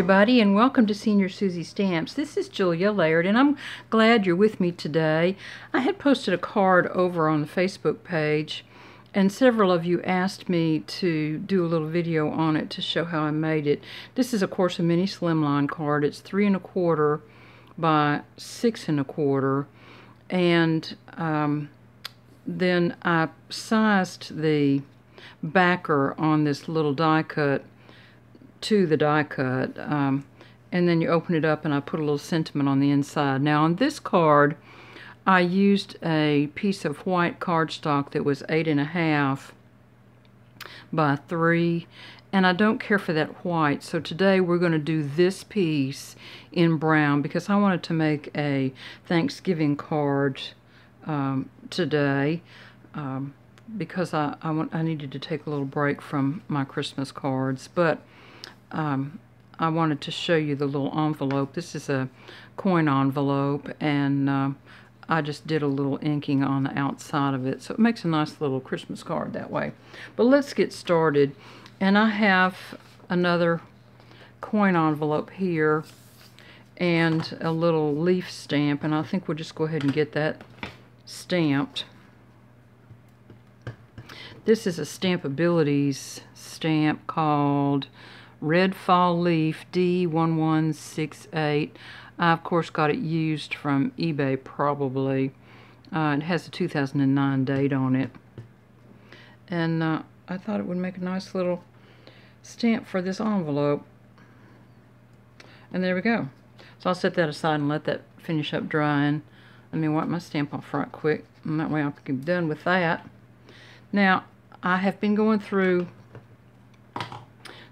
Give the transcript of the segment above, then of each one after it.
everybody, and welcome to Senior Susie Stamps. This is Julia Laird, and I'm glad you're with me today. I had posted a card over on the Facebook page, and several of you asked me to do a little video on it to show how I made it. This is, of course, a mini slimline card. It's 3 1/4 by 6 1/4, and then I sized the backer on this little die cut to the die cut, and then you open it up and I put a little sentiment on the inside. Now on this card I used a piece of white cardstock that was 8 1/2 by 3, and I don't care for that white, so today we're going to do this piece in brown because I wanted to make a Thanksgiving card today, because I needed to take a little break from my Christmas cards. But I wanted to show you the little envelope. This is a coin envelope, and I just did a little inking on the outside of it, so it makes a nice little Christmas card that way. But let's get started. And I have another coin envelope here and a little leaf stamp, and I think we'll just go ahead and get that stamped. This is a Stampabilities stamp called Red Fall Leaf D1168. I, of course, got it used from eBay, probably. It has a 2009 date on it. And I thought it would make a nice little stamp for this envelope. And there we go. So I'll set that aside and let that finish up drying. Let me wipe my stamp off right quick, and that way I'll be done with that. Now, I have been going through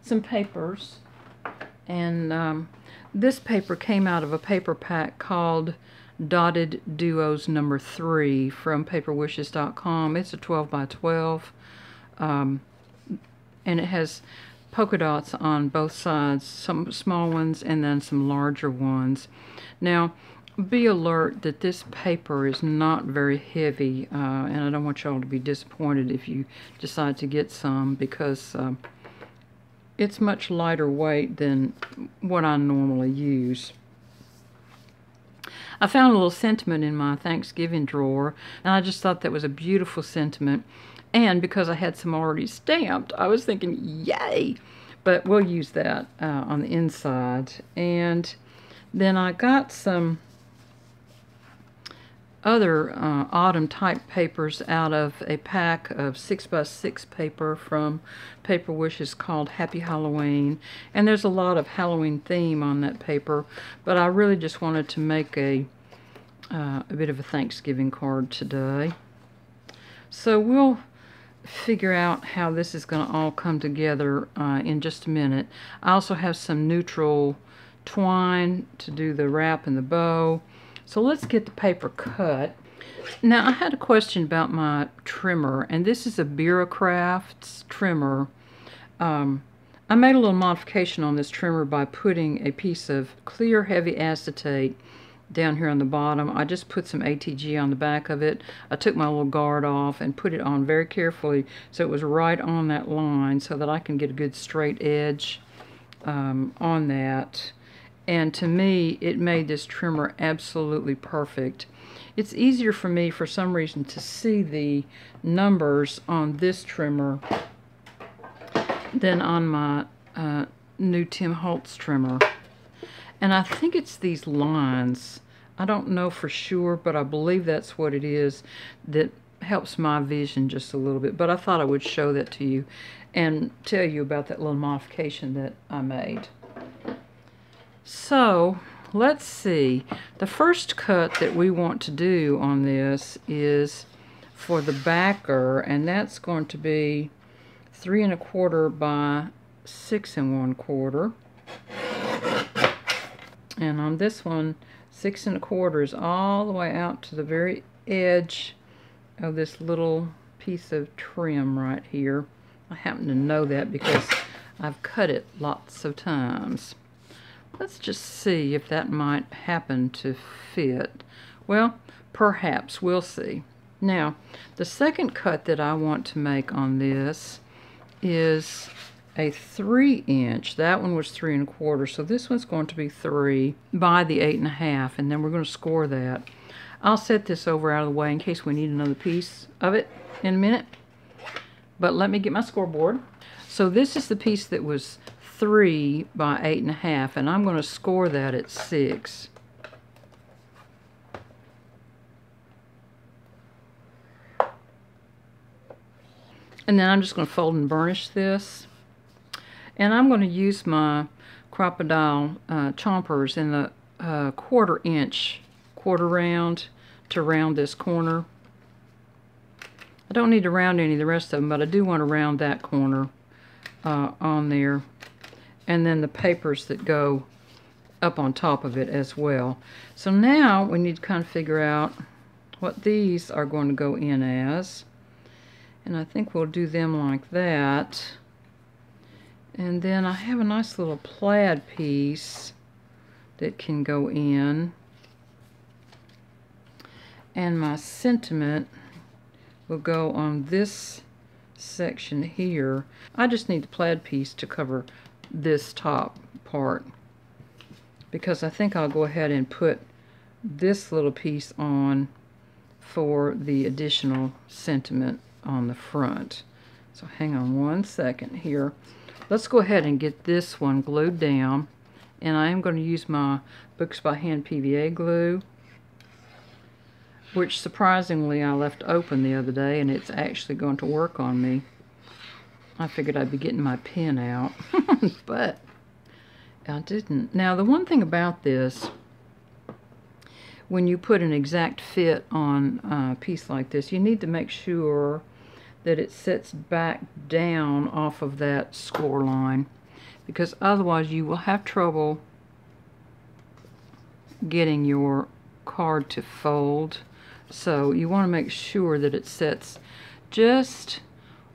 some papers, and this paper came out of a paper pack called Dotted Duos No. 3 from Paperwishes.com. It's a 12 by 12, and it has polka dots on both sides, some small ones and then some larger ones. Now, be alert that this paper is not very heavy, and I don't want y'all to be disappointed if you decide to get some, because it's much lighter weight than what I normally use. I found a little sentiment in my Thanksgiving drawer, and I just thought that was a beautiful sentiment. And because I had some already stamped, I was thinking, yay! But we'll use that on the inside. And then I got some other autumn type papers out of a pack of 6 by 6 paper from Paper Wishes called Happy Halloween, and there's a lot of Halloween theme on that paper, but I really just wanted to make a bit of a Thanksgiving card today. So we'll figure out how this is going to all come together in just a minute. I also have some neutral twine to do the wrap and the bow. So let's get the paper cut. Now, I had a question about my trimmer, and this is a Bira Crafts trimmer. I made a little modification on this trimmer by putting a piece of clear heavy acetate down here on the bottom. I just put some ATG on the back of it. I took my little guard off and put it on very carefully so it was right on that line so that I can get a good straight edge on that. And to me, it made this trimmer absolutely perfect. It's easier for me, for some reason, to see the numbers on this trimmer than on my new Tim Holtz trimmer. And I think it's these lines. I don't know for sure, but I believe that's what it is that helps my vision just a little bit. But I thought I would show that to you and tell you about that little modification that I made. So, let's see. The first cut that we want to do on this is for the backer, and that's going to be 3 1/4 by 6 1/4. And on this one, 6 1/4 is all the way out to the very edge of this little piece of trim right here. I happen to know that because I've cut it lots of times. Let's just see if that might happen to fit. Well, perhaps. We'll see. Now, the second cut that I want to make on this is a 3-inch. That one was 3 1/4, so this one's going to be 3 by the 8 1/2, and then we're going to score that. I'll set this over out of the way in case we need another piece of it in a minute. But let me get my scoreboard. So this is the piece that was 3 by 8 1/2, and I'm going to score that at 6. And then I'm just going to fold and burnish this. And I'm going to use my crocodile chompers in the 1/4 inch quarter round to round this corner. I don't need to round any of the rest of them, but I do want to round that corner on there. And then the papers that go up on top of it as well. So now we need to kind of figure out what these are going to go in as. And I think we'll do them like that. And then I have a nice little plaid piece that can go in. And my sentiment will go on this section here. I just need the plaid piece to cover this top part, because I think I'll go ahead and put this little piece on for the additional sentiment on the front. So hang on one second here. Let's go ahead and get this one glued down, and I am going to use my Books by Hand PVA glue, which surprisingly I left open the other day, and it's actually going to work on me. I figured I'd be getting my pen out, but I didn't. Now the one thing about this, when you put an exact fit on a piece like this, you need to make sure that it sits back down off of that score line, because otherwise you will have trouble getting your card to fold. So you want to make sure that it sits just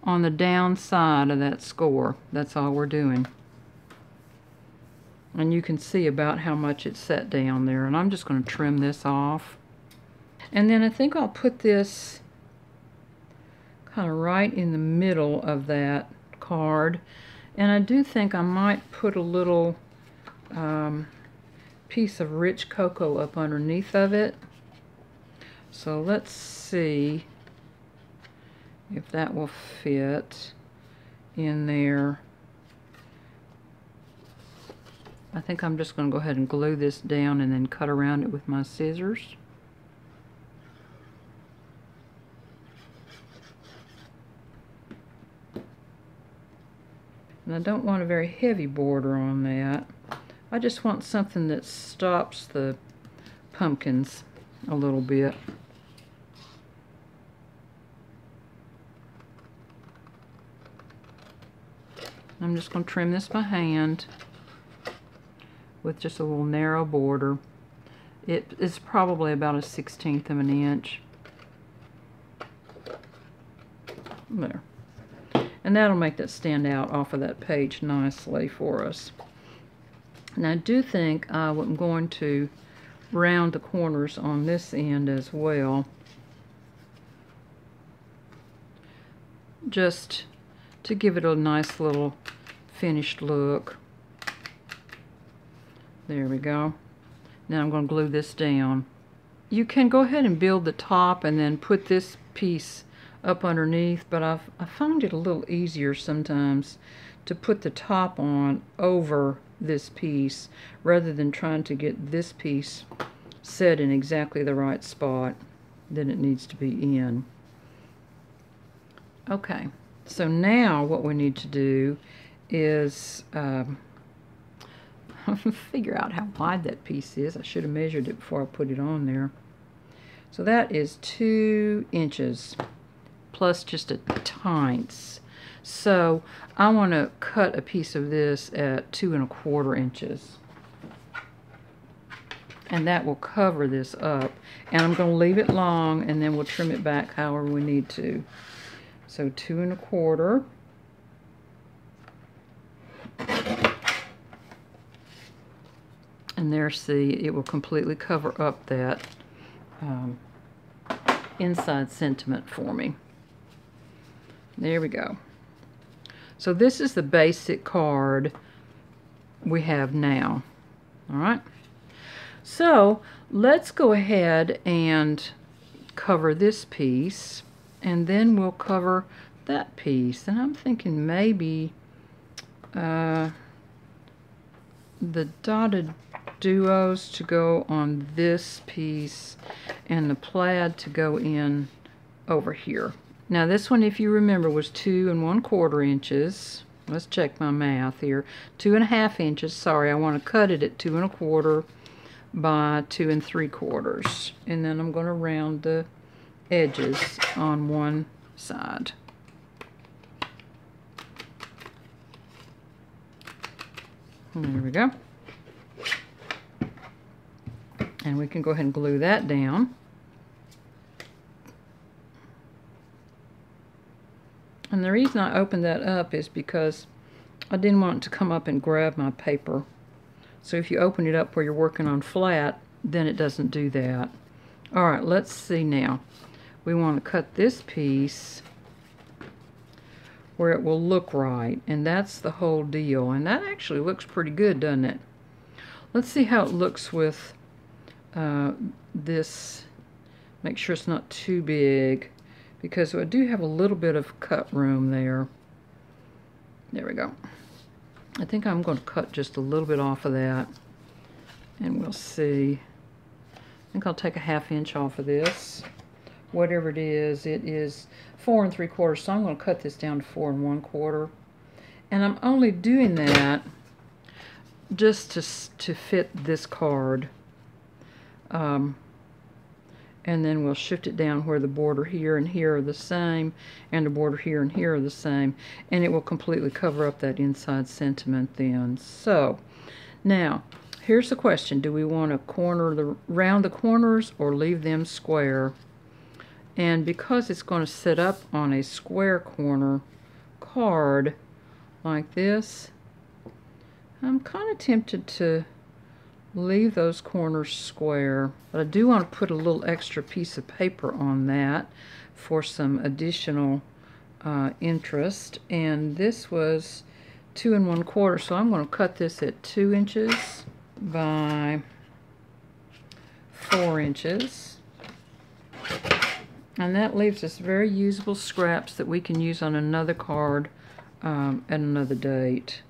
on the down side of that score. That's all we're doing. And you can see about how much it's set down there. And I'm just going to trim this off. And then I think I'll put this kind of right in the middle of that card. And I do think I might put a little piece of rich cocoa up underneath of it. So let's see if that will fit in there. I think I'm just going to go ahead and glue this down and then cut around it with my scissors. And I don't want a very heavy border on that. I just want something that stops the pumpkins a little bit. I'm just going to trim this by hand with just a little narrow border. It is probably about a 1/16 of an inch. There. And that'll make that stand out off of that page nicely for us. And I do think I'm going to round the corners on this end as well, just to give it a nice little finished look. There we go. Now I'm going to glue this down. You can go ahead and build the top and then put this piece up underneath, but I found it a little easier sometimes to put the top on over this piece rather than trying to get this piece set in exactly the right spot that it needs to be in. Okay, so now what we need to do is figure out how wide that piece is. I should have measured it before I put it on there. So that is 2 inches plus just a tines. So I want to cut a piece of this at 2 1/4 inches. And that will cover this up. And I'm going to leave it long, and then we'll trim it back however we need to. So 2 1/4. And there, see, it will completely cover up that inside sentiment for me. There we go. So this is the basic card we have now. All right. So let's go ahead and cover this piece, and then we'll cover that piece. And I'm thinking maybe the dotted duos to go on this piece and the plaid to go in over here. Now this one, if you remember, was 2 1/4 inches. Let's check my math here. 2 1/2 inches. Sorry, I want to cut it at 2 1/4 by 2 3/4. And then I'm going to round the edges on one side. There we go. And we can go ahead and glue that down. And the reason I opened that up is because I didn't want it to come up and grab my paper. So if you open it up where you're working on flat, then it doesn't do that. Alright, let's see now. We want to cut this piece where it will look right, and that's the whole deal. And that actually looks pretty good, doesn't it? Let's see how it looks with this. Make sure it's not too big, because I do have a little bit of cut room there. There we go. I think I'm going to cut just a little bit off of that, and we'll see. I think I'll take a 1/2 inch off of this. Whatever it is 4 3/4, so I'm going to cut this down to 4 1/4. And I'm only doing that just to fit this card. And then we'll shift it down where the border here and here are the same, and the border here and here are the same, and it will completely cover up that inside sentiment then. So now here's the question: do we want to round the corners or leave them square? And because it's going to sit up on a square corner card like this, I'm kind of tempted to leave those corners square. But I do want to put a little extra piece of paper on that for some additional interest. And this was 2 1/4, so I'm going to cut this at 2 inches by 4 inches. And that leaves us very usable scraps that we can use on another card at another date.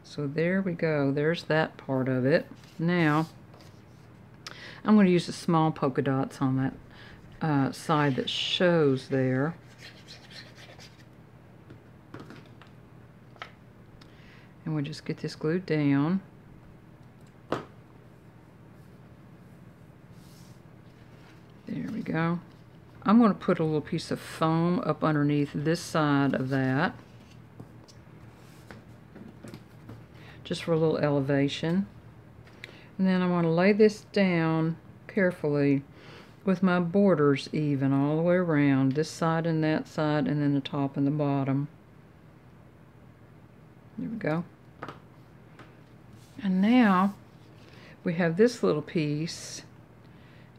So there we go. There's that part of it. Now, I'm going to use the small polka dots on that side that shows there. And we'll just get this glued down. There we go. I'm going to put a little piece of foam up underneath this side of that, just for a little elevation. And then I want to lay this down carefully with my borders even all the way around, this side and that side, and then the top and the bottom. There we go. And now we have this little piece,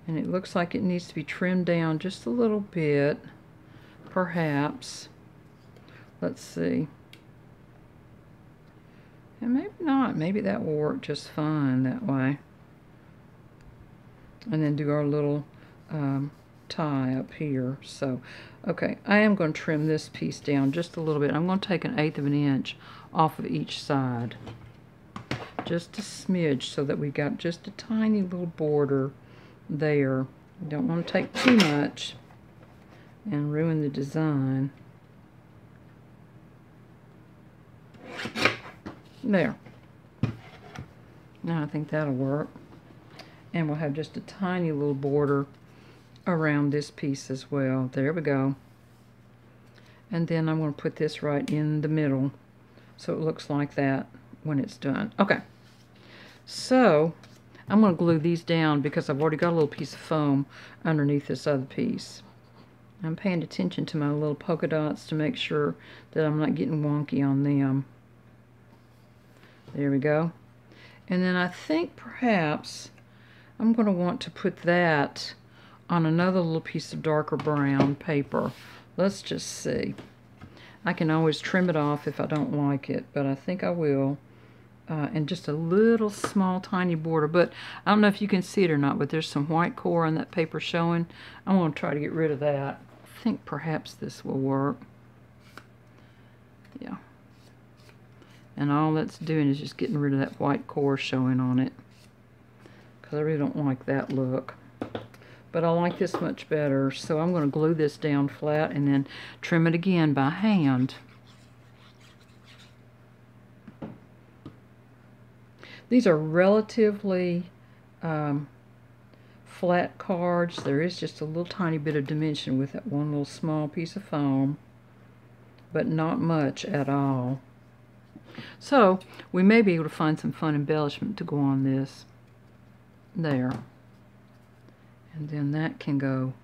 and it looks like it needs to be trimmed down just a little bit, perhaps. Let's see. And maybe not. Maybe that will work just fine that way. And then do our little tie up here. So, okay, I am going to trim this piece down just a little bit. I'm going to take 1/8 of an inch off of each side. Just a smidge, so that we got just a tiny little border there. You don't want to take too much and ruin the design. There. Now I think that'll work. And we'll have just a tiny little border around this piece as well. There we go. And then I'm going to put this right in the middle so it looks like that when it's done. Okay. So I'm going to glue these down because I've already got a little piece of foam underneath this other piece. I'm paying attention to my little polka dots to make sure that I'm not getting wonky on them. There we go. And then I think perhaps I'm going to want to put that on another little piece of darker brown paper. Let's just see. I can always trim it off if I don't like it, but I think I will. And just a little small tiny border, but I don't know if you can see it or not, but there's some white core on that paper showing. I'm going to try to get rid of that. I think perhaps this will work. Yeah. And all that's doing is just getting rid of that white core showing on it, because I really don't like that look. But I like this much better, so I'm going to glue this down flat and then trim it again by hand. These are relatively flat cards. There is just a little tiny bit of dimension with that one little small piece of foam, but not much at all. So we may be able to find some fun embellishment to go on this. There. And then that can go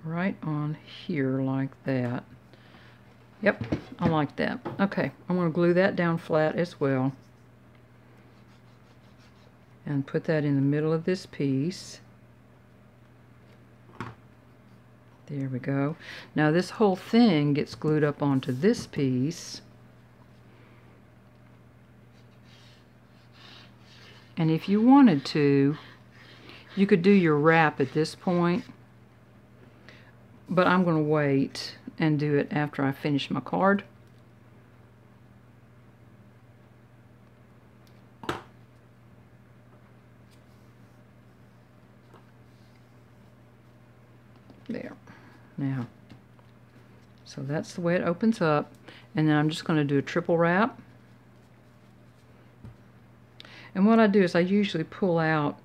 right on here like that. Yep, I like that. Okay, I'm going to glue that down flat as well. And put that in the middle of this piece. There we go. Now this whole thing gets glued up onto this piece. And if you wanted to, you could do your wrap at this point. But I'm going to wait and do it after I finish my card. There. Now, so that's the way it opens up, and then I'm just going to do a triple wrap. And what I do is I usually pull out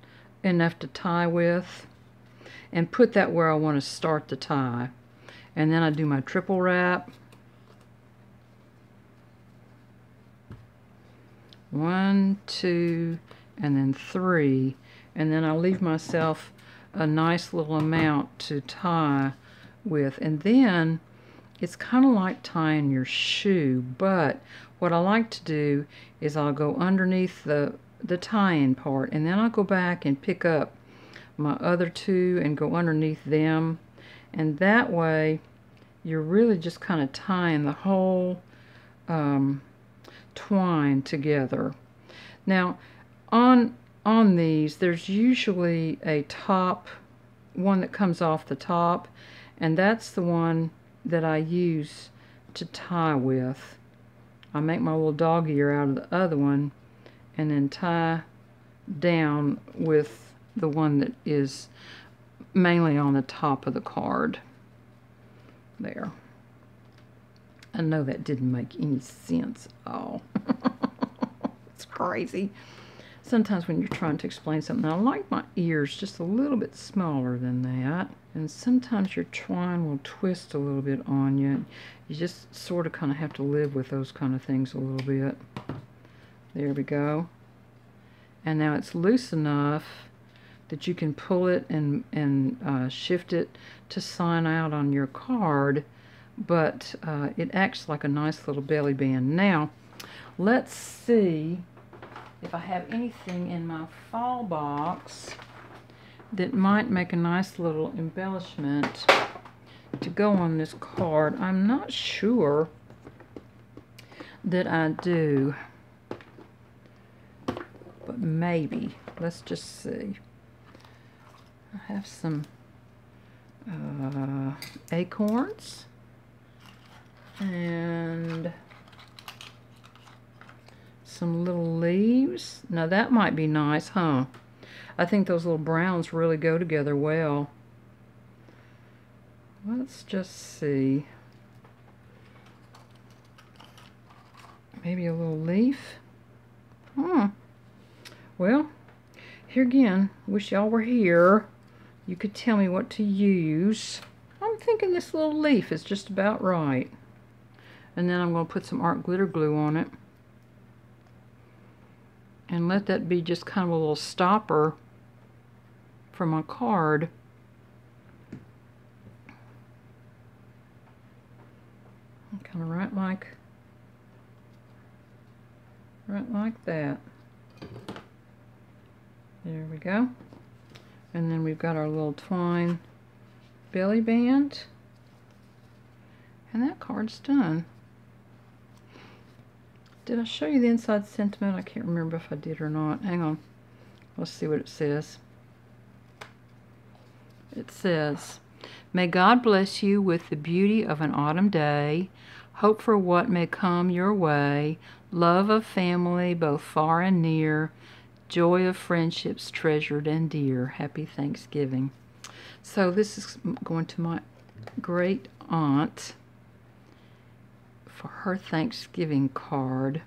enough to tie with and put that where I want to start the tie, and then I do my triple wrap. 1, 2, and then 3, and then I'll leave myself a nice little amount to tie with. And then it's kind of like tying your shoe, but what I like to do is I'll go underneath the tie-in part, and then I'll go back and pick up my other two and go underneath them, and that way you're really just kind of tying the whole twine together. Now on these, there's usually a top one that comes off the top, and that's the one that I use to tie with. I make my little dog ear out of the other one and then tie down with the one that is mainly on the top of the card. There. I know that didn't make any sense at all. It's crazy. Sometimes when you're trying to explain something, I like my ears just a little bit smaller than that. And sometimes your twine will twist a little bit on you. You just sort of kind of have to live with those kind of things a little bit. There we go. And now it's loose enough that you can pull it and shift it to sign out on your card, but it acts like a nice little belly band. Now, let's see if I have anything in my fall box that might make a nice little embellishment to go on this card. I'm not sure that I do, but maybe. Let's just see. I have some acorns and some little leaves. Now that might be nice, huh? I think those little browns really go together well. Let's just see. Maybe a little leaf. Well, here again, wish y'all were here. You could tell me what to use. I'm thinking this little leaf is just about right. And then I'm going to put some art glitter glue on it. And let that be just kind of a little stopper for my card. Kind of right like that. There we go. And then we've got our little twine belly band. And that card's done. Did I show you the inside sentiment? I can't remember if I did or not. Hang on. Let's see what it says. It says, "May God bless you with the beauty of an autumn day, hope for what may come your way, love of family both far and near, joy of friendships treasured and dear. Happy Thanksgiving." So this is going to my great aunt for her Thanksgiving card,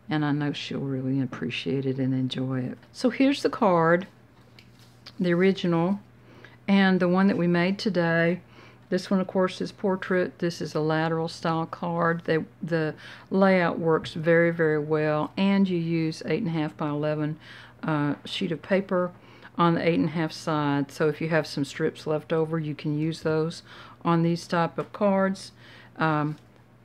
and I know she'll really appreciate it and enjoy it. So here's the card, the original, and the one that we made today. This one, of course, is portrait. This is a lateral style card. The layout works very, very well, and you use 8.5 by 11 sheet of paper on the 8.5 side. So if you have some strips left over, you can use those on these type of cards.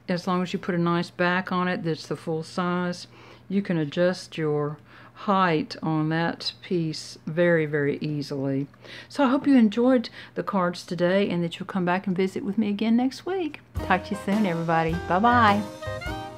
As long as you put a nice back on it that's the full size, you can adjust your height on that piece very, very easily. So I hope you enjoyed the cards today and that you'll come back and visit with me again next week. Talk to you soon, everybody. Bye-bye.